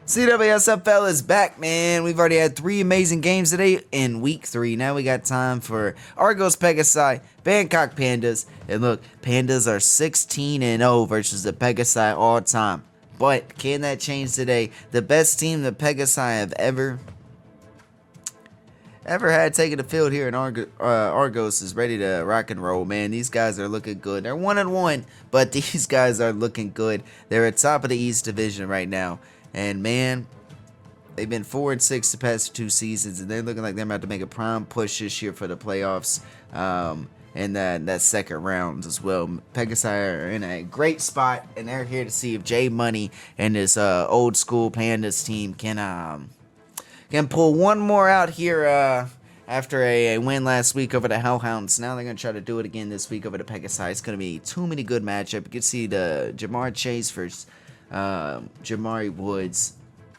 Cwsfl is back, man. We've already had 3 amazing games today in week 3. Now we got time for Argos Pegasi, Bangkok Pandas. And look, Pandas are 16-0 versus the Pegasi all time. But can that change today? The best team the Pegasi have ever had taking the field here in Argos is ready to rock and roll, man. These guys are looking good. They're 1-1, but these guys are looking good. They're at top of the East Division right now. And man, they've been 4-6 the past 2 seasons, and they're looking like they're about to make a prime push this year for the playoffs and that second round as well. Pegasi are in a great spot, and they're here to see if J Money and his old school Pandas team can pull one more out here after a win last week over the Hellhounds. Now they're going to try to do it again this week over the Pegasi. It's going to be too many good matchups. You can see the Jamar Chase versus Jamari Woods,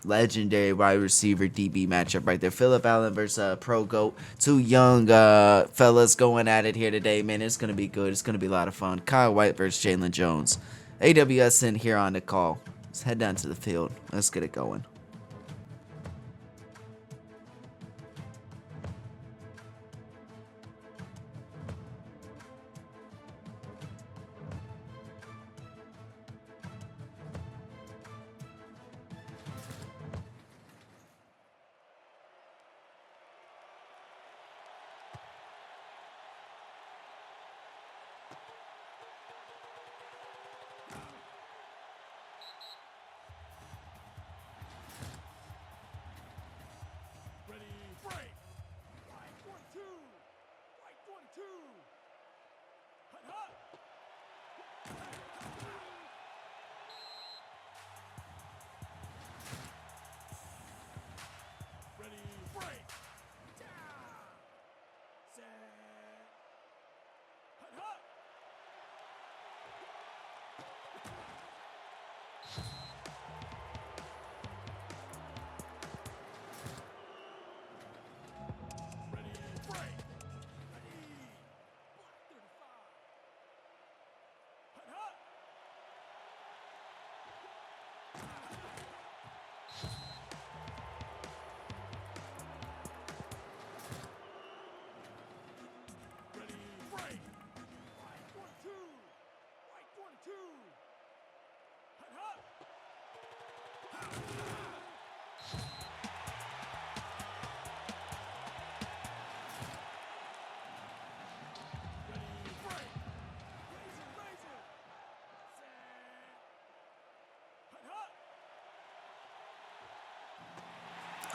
legendary wide receiver DB matchup right there. Phillip Allen versus Pro Goat. 2 young fellas going at it here today, man. It's going to be good. It's going to be a lot of fun. Kyle White versus Jalen Jones. AWS in here on the call. Let's head down to the field. Let's get it going.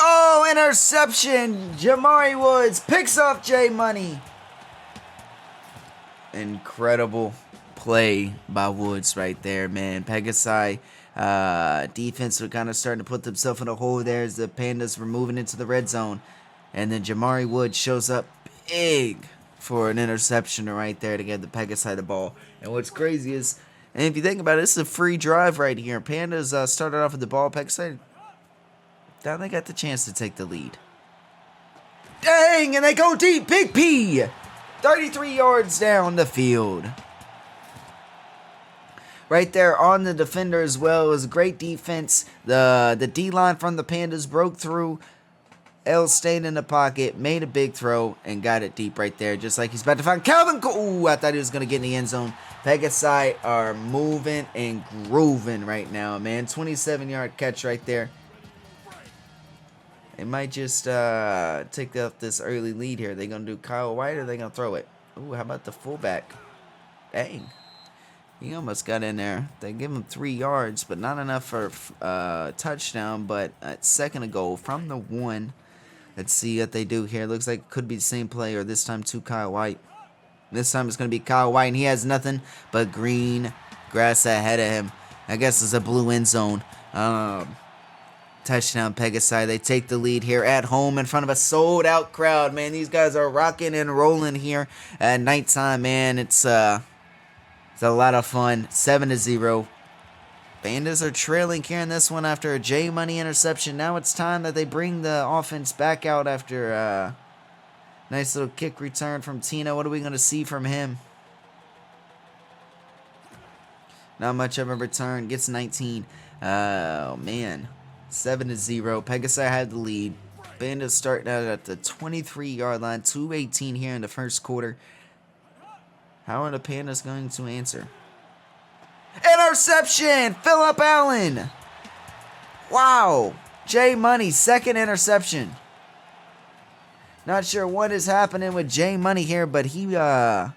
Oh, interception! Jamari Woods picks off J Money. Incredible play by Woods right there, man. Pegasi defense were kind of starting to put themselves in a hole there as the Pandas were moving into the red zone. And then Jamari Woods shows up big for an interception right there to get the Pegasi the ball. And what's crazy is, and if you think about it, this is a free drive right here. Pandas started off with the ball. Pegasi, now they got the chance to take the lead. Dang, and they go deep. Big P. 33 yards down the field. Right there on the defender as well. It was a great defense. The D-line from the Pandas broke through. L stayed in the pocket, made a big throw, and got it deep right there. Just like he's about to find Calvin. Ooh, I thought he was going to get in the end zone. Pegasi are moving and grooving right now, man. 27-yard catch right there. They might just take up this early lead here. They going to do Kyle White or are they going to throw it? Ooh, how about the fullback? Dang. He almost got in there. They give him 3 yards, but not enough for touchdown. But at second and goal from the 1. Let's see what they do here. Looks like it could be the same play, or this time to Kyle White. This time it's going to be Kyle White, and he has nothing but green grass ahead of him. I guess it's a blue end zone. Touchdown Pegasi. They take the lead here at home in front of a sold-out crowd. Man, these guys are rocking and rolling here at nighttime, man. It's a lot of fun. 7-0. Pandas are trailing here in this one after a J Money interception. Now it's time that they bring the offense back out after a nice little kick return from Tina. What are we going to see from him? Not much of a return. Gets 19. Oh, man. 7-0. Pegasi had the lead. Pandas starting out at the 23-yard line. 2:18 here in the first quarter. How are the Pandas going to answer? Interception! Phillip Allen! Wow! J Money, second interception. Not sure what is happening with J Money here, but he's got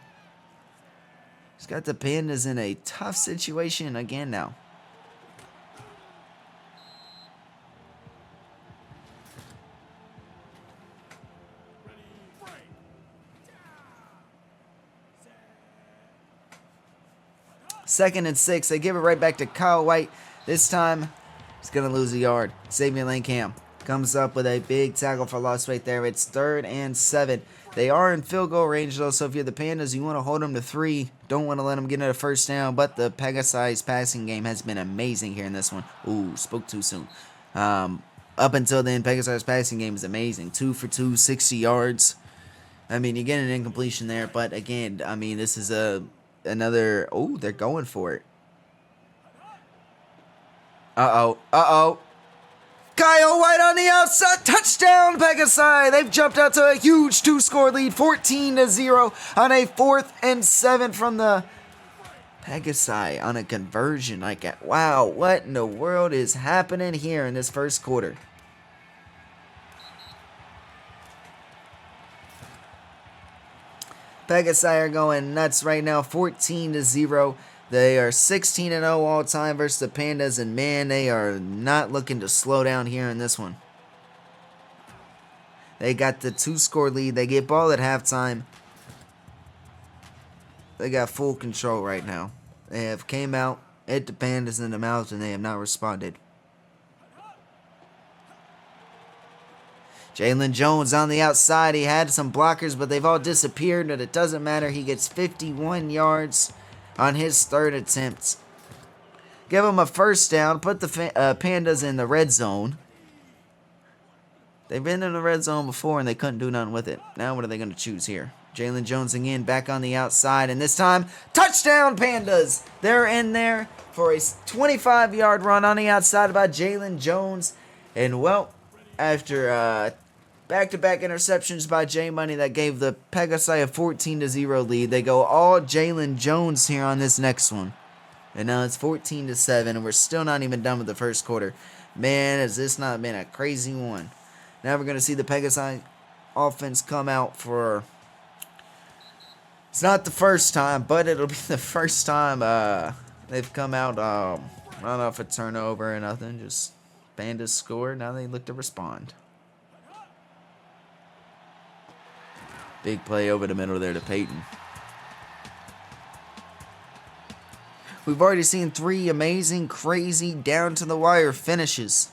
the Pandas in a tough situation again now. Second and 6. They give it right back to Kyle White. This time, he's going to lose a yard. Xavier Langham comes up with a big tackle for loss right there. It's 3rd and 7. They are in field goal range, though, so if you're the Pandas, you want to hold them to 3. Don't want to let them get into a first down, but the Pegasi's passing game has been amazing here in this one. Ooh, spoke too soon. Up until then, Pegasi's passing game is amazing. 2 for 2, 60 yards. I mean, you get an incompletion there, but again, I mean, this is another... Oh, they're going for it. Uh-oh. Kyle White on the outside. Touchdown, Pegasi. They've jumped out to a huge 2-score lead. 14-0 on a 4th and 7 from the Pegasi on a conversion. Wow, what in the world is happening here in this first quarter? Pegasi are going nuts right now, 14-0. They are 16-0 all time versus the Pandas, and man, they are not looking to slow down here in this one. They got the 2-score lead. They get ball at halftime. They got full control right now. They have came out, hit the Pandas in the mouth, and they have not responded. Jalen Jones on the outside. He had some blockers, but they've all disappeared, but it doesn't matter. He gets 51 yards on his 3rd attempt. Give him a first down. Put the Pandas in the red zone. They've been in the red zone before, and they couldn't do nothing with it. Now what are they going to choose here? Jalen Jones again back on the outside, and this time, touchdown Pandas! They're in there for a 25-yard run on the outside by Jalen Jones. And, well, after back-to-back interceptions by J Money that gave the Pegasi a 14-0 lead. They go all Jalen Jones here on this next one. And now it's 14-7, and we're still not even done with the first quarter. Man, has this not been a crazy one. Now we're going to see the Pegasi offense come out for... It's not the first time, but it'll be the first time they've come out, I don't know if it's turnover or nothing, just Pandas score. Now they look to respond. Big play over the middle there to Peyton. We've already seen 3 amazing, crazy, down-to-the-wire finishes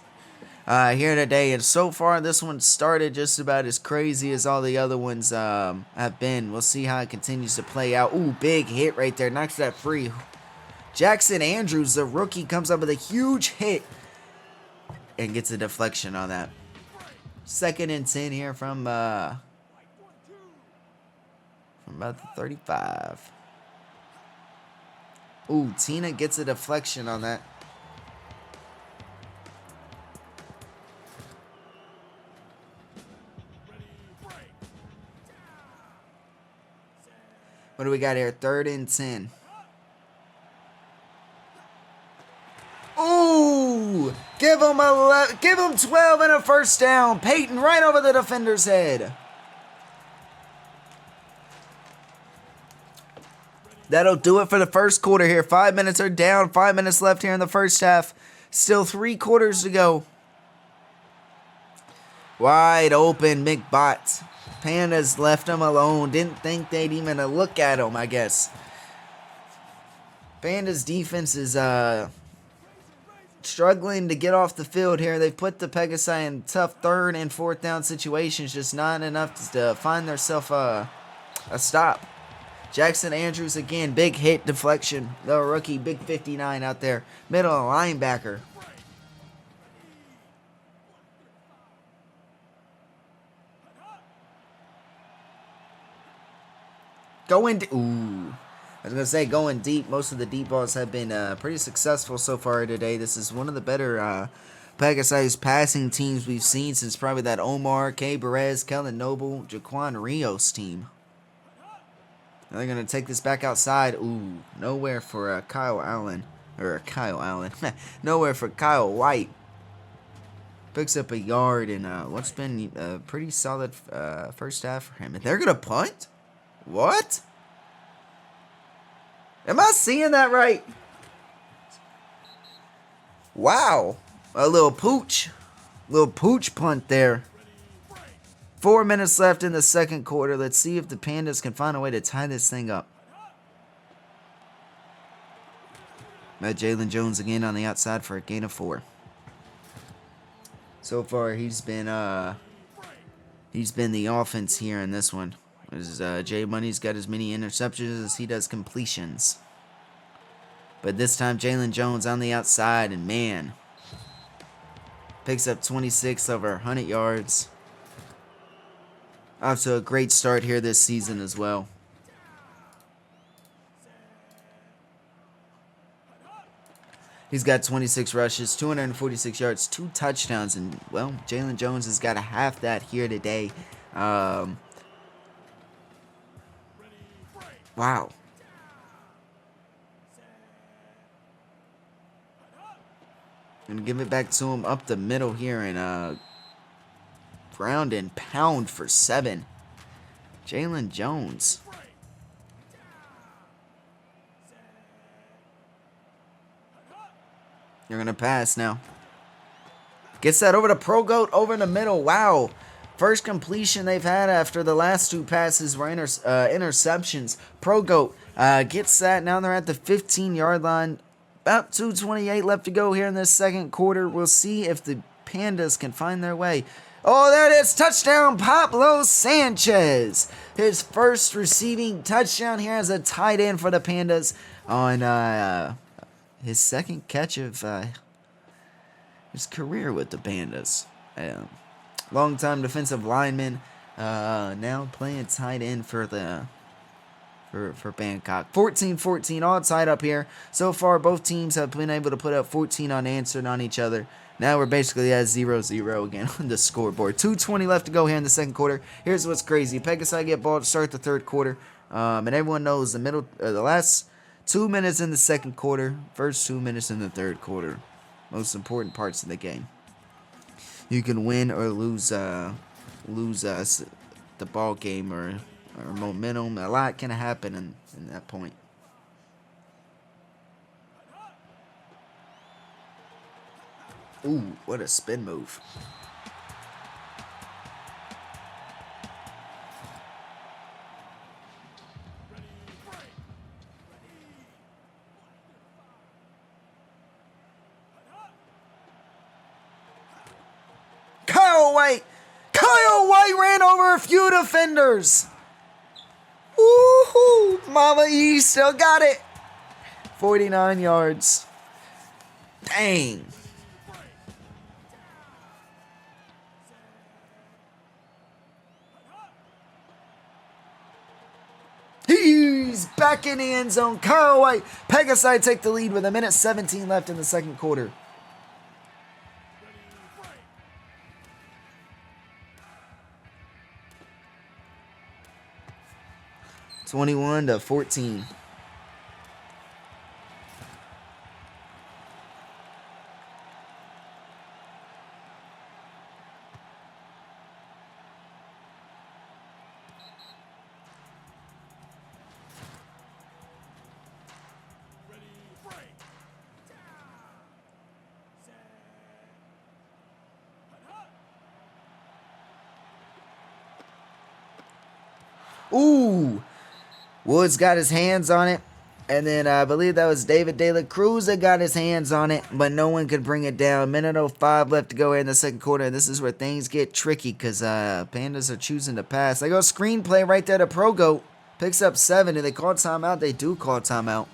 here today. And so far, this one started just about as crazy as all the other ones have been. We'll see how it continues to play out. Ooh, big hit right there. Knocks that free. Jackson Andrews, the rookie, comes up with a huge hit and gets a deflection on that. 2nd and 10 here from about the 35. Ooh, Tina gets a deflection on that. What do we got here? 3rd and 10. Ooh! Give him 12 and a first down. Peyton right over the defender's head. That'll do it for the first quarter here. 5 minutes are down. 5 minutes left here in the first half. Still 3 quarters to go. Wide open McBot. Pandas left him alone. Didn't think they'd even look at him, I guess. Pandas defense is struggling to get off the field here. They've put the Pegasi in tough 3rd and 4th down situations. Just not enough to find themselves a stop. Jackson Andrews again, big hit deflection. The rookie, big 59 out there. Middle linebacker. Going ooh. I was going to say going deep. Most of the deep balls have been pretty successful so far today. This is one of the better Pegasi's passing teams we've seen since probably that Omar, K. Perez, Kellen Noble, Jaquan Rios team. Now they're going to take this back outside. Ooh, nowhere for Kyle Allen. Or Kyle Allen. Nowhere for Kyle White. Picks up a yard in what's been a pretty solid first half for him. And they're going to punt? What? Am I seeing that right? Wow. A little pooch. Little pooch punt there. 4 minutes left in the second quarter. Let's see if the Pandas can find a way to tie this thing up. Met Jalen Jones again on the outside for a gain of 4. So far, he's been the offense here in this one. Jay Money's got as many interceptions as he does completions. But this time, Jalen Jones on the outside, and man, picks up 26 over 100 yards. Off to a great start here this season as well. He's got 26 rushes, 246 yards, 2 touchdowns, and, well, Jalen Jones has got a half that here today. Wow. Gonna give it back to him up the middle here, and ground and pound for 7. Jalen Jones. You're going to pass now. Gets that over to Pro Goat over in the middle. Wow. First completion they've had after the last 2 passes were interceptions. Pro Goat gets that. Now they're at the 15-yard line. About 2:28 left to go here in this second quarter. We'll see if the Pandas can find their way. Oh, there it is. Touchdown, Pablo Sanchez. His first receiving touchdown here as a tight end for the Pandas on his second catch of his career with the Pandas. Longtime defensive lineman, now playing tight end for Bangkok. 14-14, all tied up here. So far, both teams have been able to put up 14 unanswered on each other. Now we're basically at 0-0 again on the scoreboard. 2:20 left to go here in the second quarter. Here's what's crazy. Pegasi get ball to start the third quarter, and everyone knows the last 2 minutes in the second quarter, first 2 minutes in the third quarter, most important parts of the game. You can win or lose the ball game or momentum. A lot can happen in that point. Ooh, what a spin move. Kyle White ran over a few defenders. Woohoo! Mama E still got it. 49 yards. Dang. He's back in the end zone. Kyle White. Pegasi take the lead with 1:17 left in the second quarter. 21-14. Ooh. Woods got his hands on it. And then I believe that was David De La Cruz that got his hands on it. But no one could bring it down. 1:05 left to go here in the second quarter. And this is where things get tricky because Pandas are choosing to pass. They go screenplay right there to Pro Goat. Picks up 7. Do they call timeout? They do call timeout.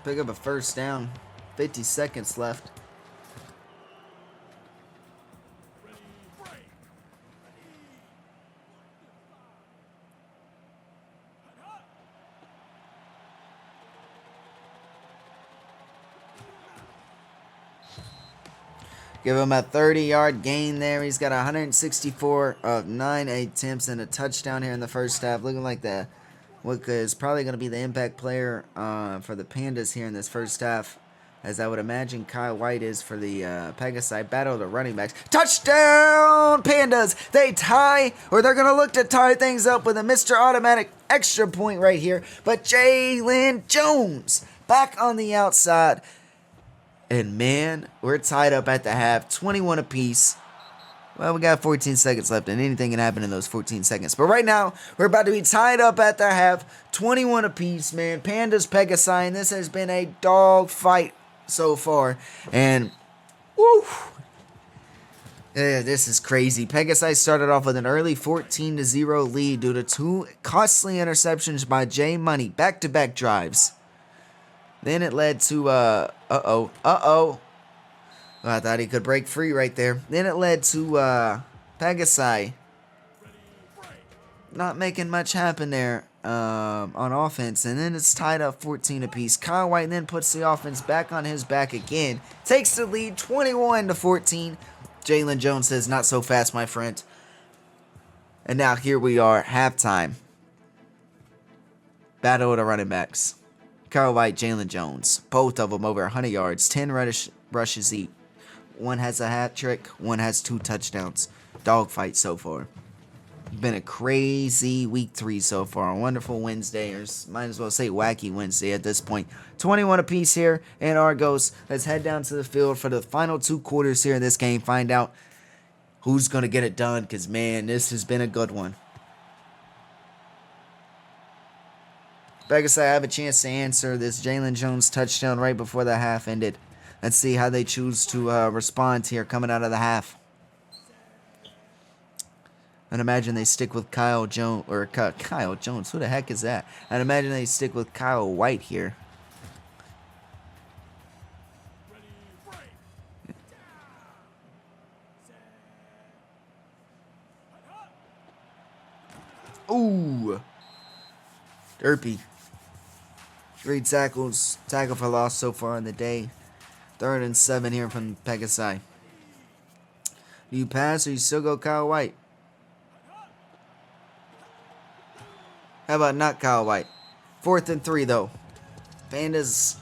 Pick up a first down. 50 seconds left. Give him a 30-yard gain there. He's got 164 of 9 attempts and a touchdown here in the first half. Looking like what is probably going to be the impact player for the Pandas here in this first half, as I would imagine Kyle White is for the Pegasi. Battle of the running backs. Touchdown, Pandas! They tie, or they're going to look to tie things up with a Mr. Automatic extra point right here. But Jalen Jones back on the outside. And man, we're tied up at the half, 21 apiece. Well, we got 14 seconds left, and anything can happen in those 14 seconds. But right now, we're about to be tied up at the half, 21 apiece, man. Pandas Pegasi, and this has been a dog fight so far. And, woo! Yeah, this is crazy. Pegasi started off with an early 14-0 lead due to 2 costly interceptions by J Money, back-to-back drives. Then it led to, oh, I thought he could break free right there. Then it led to, Pegasi not making much happen there, on offense. And then it's tied up 14 apiece. Kyle White then puts the offense back on his back again. Takes the lead 21-14. Jalen Jones says, not so fast, my friend. And now here we are, halftime. Battle of the running backs. Kyle White, Jalen Jones. Both of them over 100 yards. 10 rushes each. One has a hat trick. One has 2 touchdowns. Dogfight so far. Been a crazy week 3 so far. A wonderful Wednesday. Or might as well say wacky Wednesday at this point. 21 apiece here in Argos. Let's head down to the field for the final 2 quarters here in this game. Find out who's going to get it done. Because, man, this has been a good one. Pegasi, I have a chance to answer this Jalen Jones touchdown right before the half ended. Let's see how they choose to respond here coming out of the half. I'd imagine they stick with Kyle Jones, or Kyle Jones. Who the heck is that? I'd imagine they stick with Kyle White here. Ooh. Derpy. 3 tackles. Tackle for loss so far in the day. 3rd and 7 here from Pegasi. Do you pass or you still go Kyle White? How about not Kyle White? 4th and 3 though. Pandas.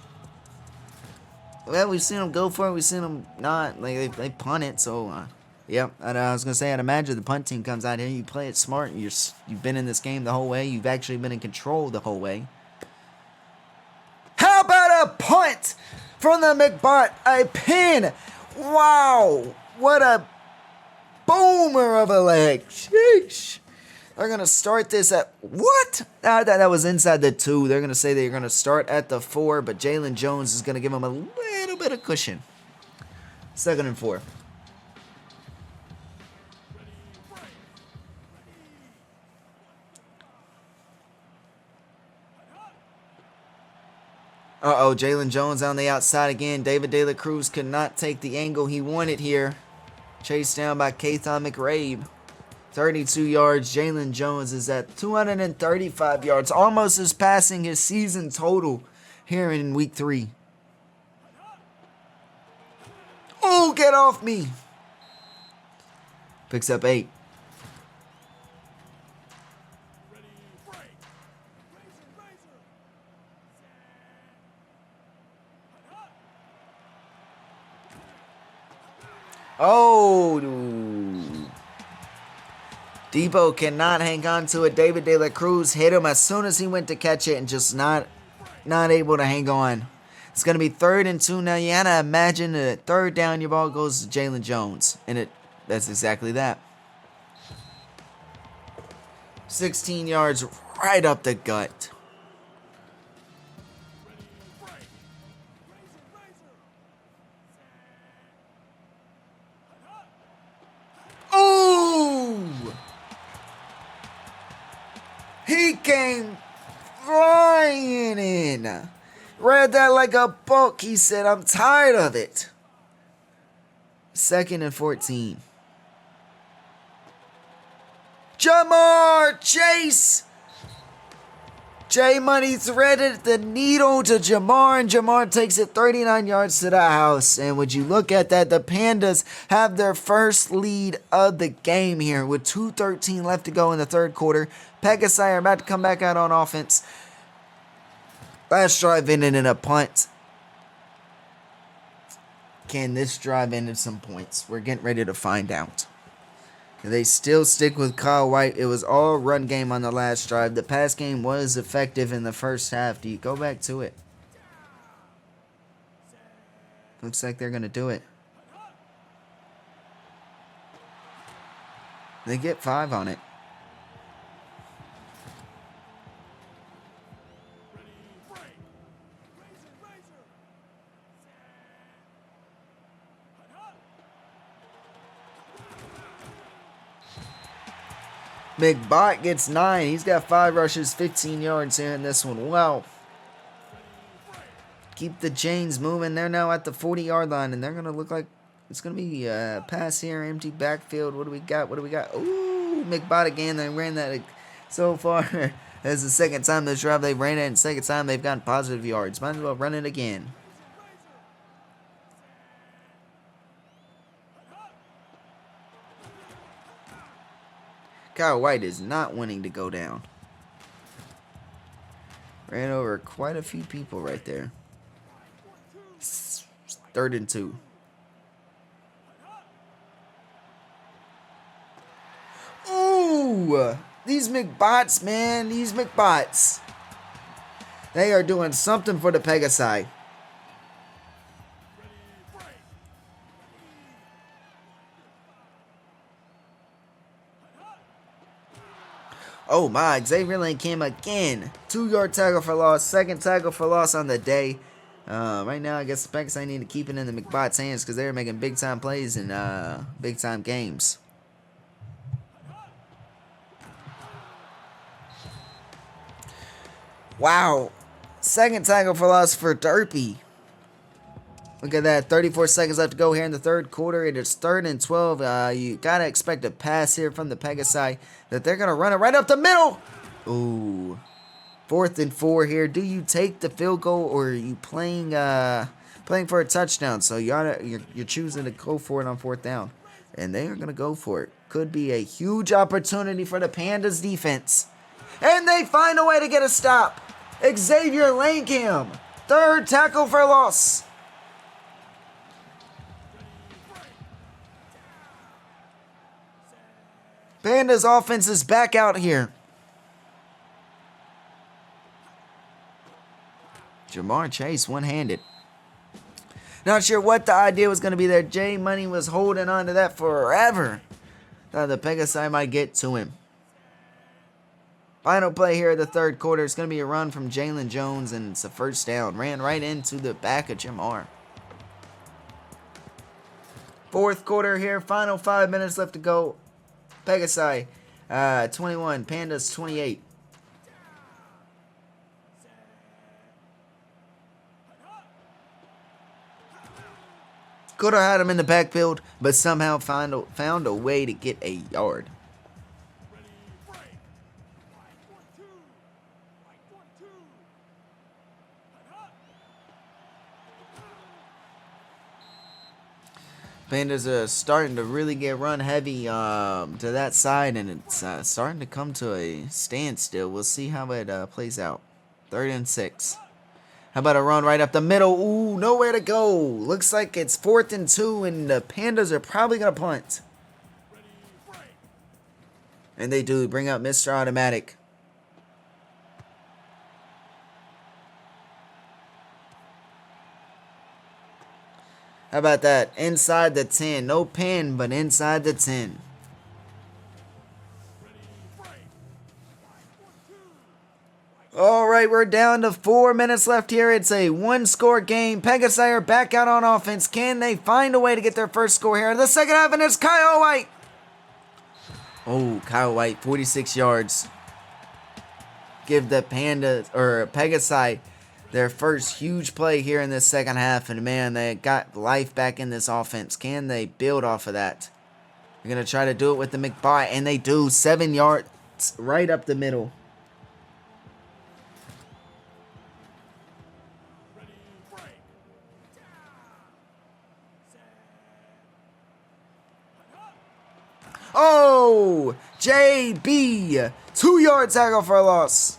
Well, we've seen them go for it. We've seen them not. Like they punt it. So, yep. And I was gonna say, I'd imagine the punt team comes out here. You play it smart. You've been in this game the whole way. You've actually been in control the whole way. How about a punt from the McBot? A pin. Wow. What a boomer of a leg. Sheesh. They're going to start this at, what? That was inside the 2. They're going to say they're going to start at the 4, but Jalen Jones is going to give them a little bit of cushion. 2nd and 4. Uh-oh, Jalen Jones on the outside again. David De La Cruz could not take the angle he wanted here. Chased down by Kathon McRae. 32 yards. Jalen Jones is at 235 yards. Almost as passing his season total here in week 3. Oh, get off me. Picks up 8. Oh, Debo cannot hang on to it. David De La Cruz hit him as soon as he went to catch it and just not able to hang on. It's going to be 3rd and 2 now. You gotta imagine that 3rd down, your ball goes to Jalen Jones. And that's exactly that. 16 yards right up the gut. He came flying in. Read that like a book. He said, I'm tired of it. 2nd and 14. Jamar Chase J Money threaded the needle to Jamar, and Jamar takes it 39 yards to the house. And would you look at that, the Pandas have their first lead of the game here with 2:13 left to go in the third quarter. Pegasi are about to come back out on offense. Last drive ended in a punt. Can this drive end in some points? We're getting ready to find out. They still stick with Kyle White. It was all run game on the last drive. The pass game was effective in the first half. Do you go back to it? Looks like they're going to do it. They get 5 on it. McBot gets 9. He's got 5 rushes, 15 yards here in this one. Wow. Keep the chains moving. They're now at the 40-yard line, and they're going to look like it's going to be a pass here, empty backfield. What do we got? What do we got? Ooh, McBot again. They ran that so far. That's the second time this drive they ran it, and second time they've gotten positive yards. Might as well run it again. Kyle White is not wanting to go down. Ran over quite a few people right there. 3rd and 2. Ooh! These McBots, man. These McBots. They are doing something for the Pegasi. Oh my, Xavier Lane came again. 2-yard tackle for loss. Second tackle for loss on the day. Right now, I guess the Packers need to keep it in the McBot's hands because they're making big-time plays in big-time games. Wow. Second tackle for loss for Derpy. Look at that. 34 seconds left to go here in the third quarter. It is 3rd and 12. You got to expect a pass here from the Pegasi that they're going to run it right up the middle. Ooh. 4th and 4 here. Do you take the field goal or are you playing for a touchdown? So you're choosing to go for it on 4th down. And they are going to go for it. Could be a huge opportunity for the Pandas defense. And they find a way to get a stop. Xavier Langham. 3rd tackle for loss. Pandas offense is back out here. Jamar Chase one-handed. Not sure what the idea was going to be there. J Money was holding on to that forever. Thought the Pegasi might get to him. Final play here of the third quarter. It's going to be a run from Jalen Jones, and it's a first down. Ran right into the back of Jamar. Fourth quarter here. Final 5 minutes left to go. Pegasi 21, Pandas 28. Could have had him in the backfield, but somehow found a way to get a yard. Pandas are starting to really get run heavy to that side, and it's starting to come to a standstill. We'll see how it plays out. 3rd and 6. How about a run right up the middle? Ooh, nowhere to go. Looks like it's 4th and 2, and the Pandas are probably going to punt. And they do bring up Mr. Automatic. How about that? Inside the 10. No pin, but inside the 10. All right, we're down to 4 minutes left here. It's a one-score game. Pegasi are back out on offense. Can they find a way to get their first score here in the second half? And it's Kyle White. Oh, Kyle White, 46 yards. Give the Pandas or Pegasi their first huge play here in this second half. And man, they got life back in this offense. Can they build off of that? They're going to try to do it with the McBot, and they do. 7 yards right up the middle. Oh, JB, 2-yard tackle for a loss.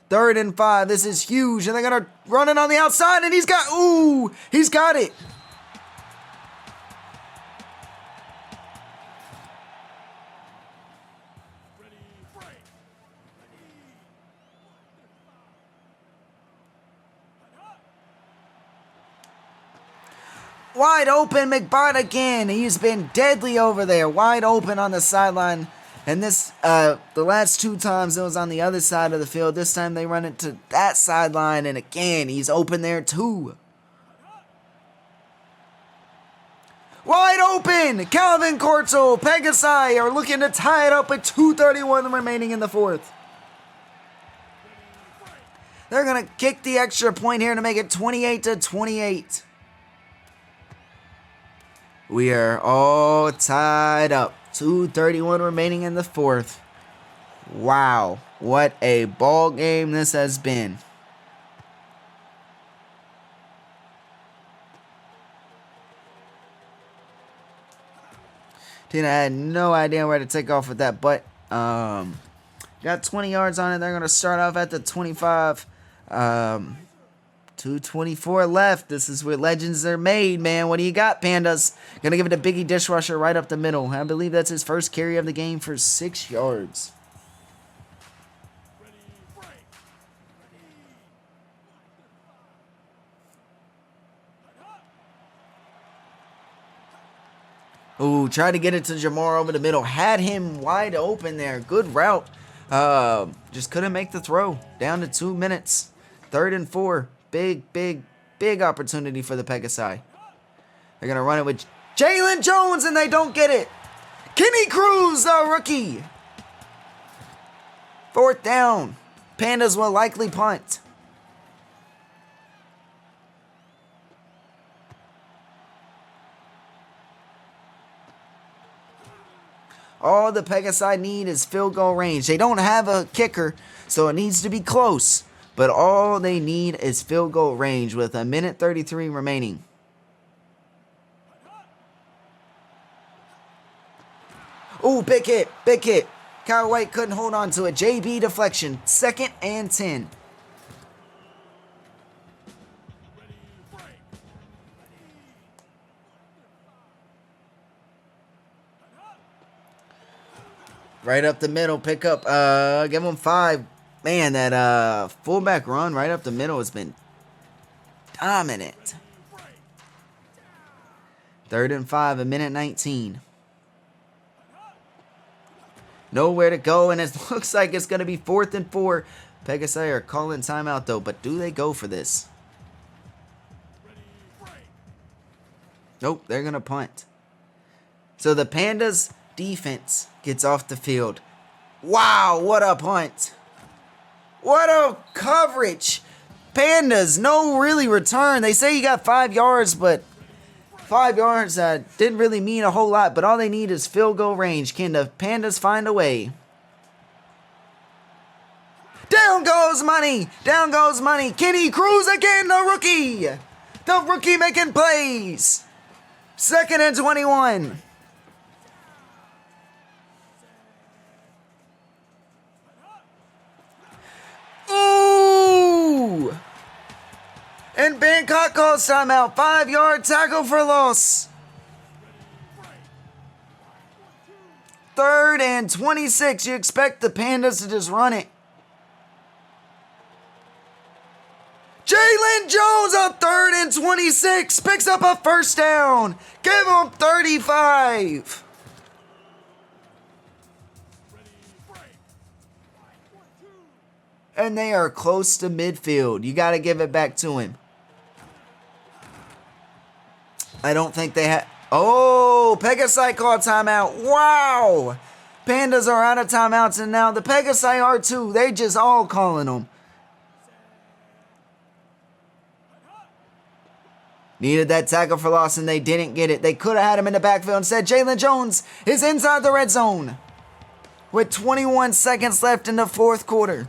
Third and 5. This is huge, and they're gonna run it on the outside, and he's got it. Wide open, McBride again. He's been deadly over there. Wide open on the sideline. And this, the last 2 times it was on the other side of the field. This time they run it to that sideline, and again, he's open there too. Wide open! Calvin Corto, Pegasi are looking to tie it up with 2:31 remaining in the fourth. They're going to kick the extra point here to make it 28-28. We are all tied up. 2:31 remaining in the fourth. Wow, what a ball game this has been. Tina had no idea where to take off with that, but got 20 yards on it. They're going to start off at the 25. 2:24 left. This is where legends are made, man. What do you got, Pandas? Gonna give it to Biggie Dishwasher right up the middle. I believe that's his first carry of the game for 6 yards. Ooh, tried to get it to Jamar over the middle. Had him wide open there. Good route. Just couldn't make the throw. Down to 2 minutes. 3rd and 4. Big opportunity for the Pegasi. They're going to run it with Jalen Jones, and they don't get it. Kenny Cruz, the rookie. 4th down. Pandas will likely punt. All the Pegasi need is field goal range. They don't have a kicker, so it needs to be close. But all they need is field goal range with 1:33 remaining. Ooh, big hit. Kyle White couldn't hold on to it. JB deflection. 2nd and 10. Right up the middle, pick up, give them 5. Man, that fullback run right up the middle has been dominant. 3rd and 5, 1:19. Nowhere to go, and it looks like it's going to be 4th and 4. Pegasi are calling timeout, though, but do they go for this? Nope, they're going to punt. So the Pandas defense gets off the field. Wow, what a punt. What a coverage. Pandas, no really return. They say you got 5 yards, but 5 yards didn't really mean a whole lot. But all they need is field goal range. Can the Pandas find a way? Down goes money. Down goes money. Kenny Cruz again, the rookie. The rookie making plays. 2nd and 21. Ooh! And Bangkok calls timeout. 5-yard tackle for loss. 3rd and 26. You expect the Pandas to just run it. Jalen Jones on 3rd and 26. Picks up a 1st down. Give him 35. And they are close to midfield. You got to give it back to him. I don't think they have... Oh, Pegasi called timeout. Wow. Pandas are out of timeouts, and now the Pegasi are too. They just all calling them. Needed that tackle for loss, and they didn't get it. They could have had him in the backfield. Instead, Jalen Jones is inside the red zone with 21 seconds left in the 4th quarter.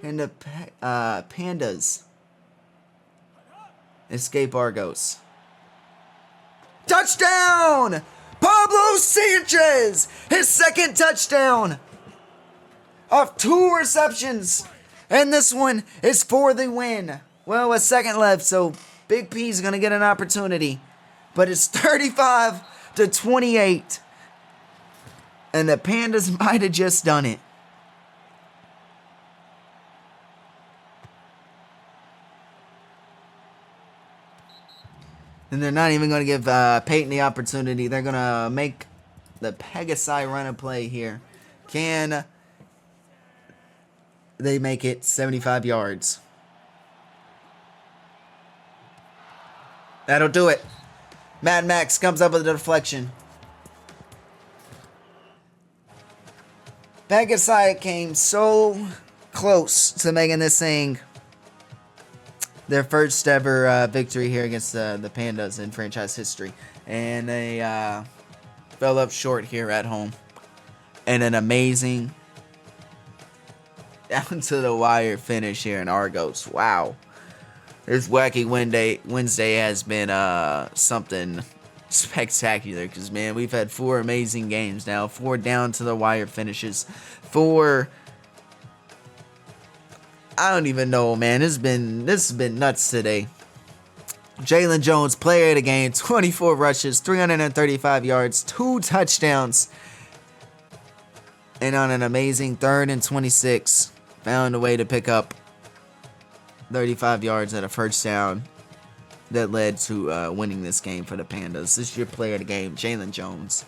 And the Pandas escape Argos. Touchdown! Pablo Sanchez! His second touchdown off 2 receptions. And this one is for the win. Well, a second left, so Big P's going to get an opportunity. But it's 35-28. And the Pandas might have just done it. And they're not even going to give Peyton the opportunity. They're going to make the Pegasi run a play here. Can they make it 75 yards? That'll do it. Mad Max comes up with a deflection. Pegasi came so close to making this thing their first ever victory here against the Pandas in franchise history. And they fell up short here at home. And an amazing down to the wire finish here in Argos. Wow. This wacky Wednesday has been something spectacular. Because, man, we've had 4 amazing games now. 4 down to the wire finishes. 4... I don't even know, man. This has been nuts today. Jalen Jones, player of the game, 24 rushes, 335 yards, 2 touchdowns. And on an amazing 3rd and 26, found a way to pick up 35 yards at a first down that led to winning this game for the Pandas. This is your player of the game, Jalen Jones.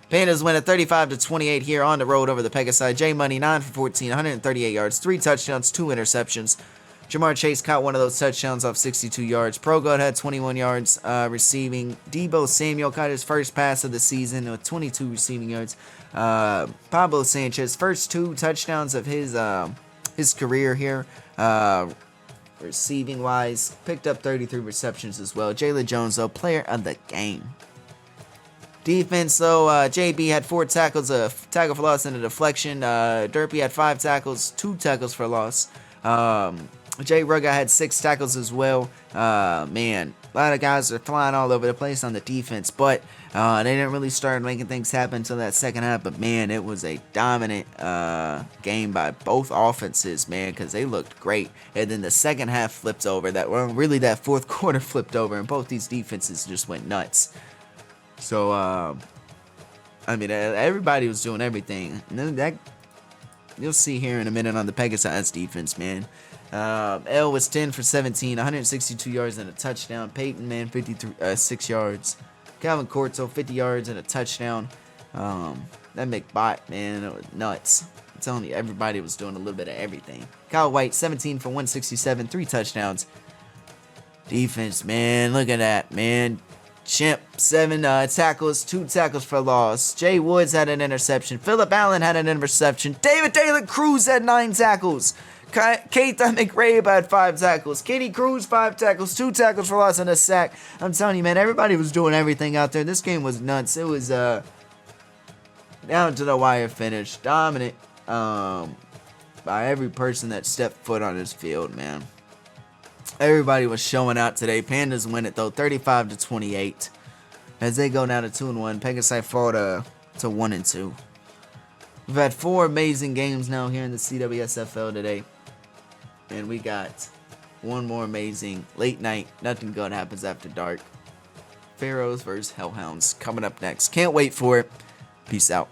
Pandas win at 35-28 here on the road over the Pegasi. J Money 9 for 14, 138 yards, 3 touchdowns, 2 interceptions. Jamar Chase caught one of those touchdowns off 62 yards. Pro God had 21 yards receiving. Debo Samuel caught his first pass of the season with 22 receiving yards. Pablo Sanchez, first 2 touchdowns of his career here. Receiving wise, picked up 33 receptions as well. Jalen Jones, though, player of the game. Defense, though, JB had 4 tackles, a tackle for loss and a deflection. Derpy had 5 tackles, 2 tackles for loss. Jay Rugga had 6 tackles as well. Man, a lot of guys are flying all over the place on the defense, but they didn't really start making things happen until that second half. But, man, it was a dominant game by both offenses, man, because they looked great. And then the second half flipped over. That fourth quarter flipped over, and both these defenses just went nuts. So, I mean, everybody was doing everything. That you'll see here in a minute on the Pegasi defense, man. L was 10 for 17, 162 yards and a touchdown. Peyton, man, 6 yards. Calvin Corto, 50 yards and a touchdown. That McBot, man, it was nuts. I'm telling you, everybody was doing a little bit of everything. Kyle White, 17 for 167, 3 touchdowns. Defense, man, look at that, man. Chimp, 7 tackles, 2 tackles for loss. Jay Woods had an interception. Phillip Allen had an interception. David Taylor Cruz had 9 tackles. Keitha McRae had 5 tackles. Katie Cruz, 5 tackles, 2 tackles for loss and a sack. I'm telling you, man, everybody was doing everything out there. This game was nuts. It was down to the wire finish. Dominant by every person that stepped foot on this field, man. Everybody was showing out today. Pandas win it, though, 35-28. As they go down to 2-1. Pegasi fall to 1-2. We've had 4 amazing games now here in the CWSFL today. And we got one more amazing late night. Nothing good happens after dark. Pharaohs versus Hellhounds coming up next. Can't wait for it. Peace out.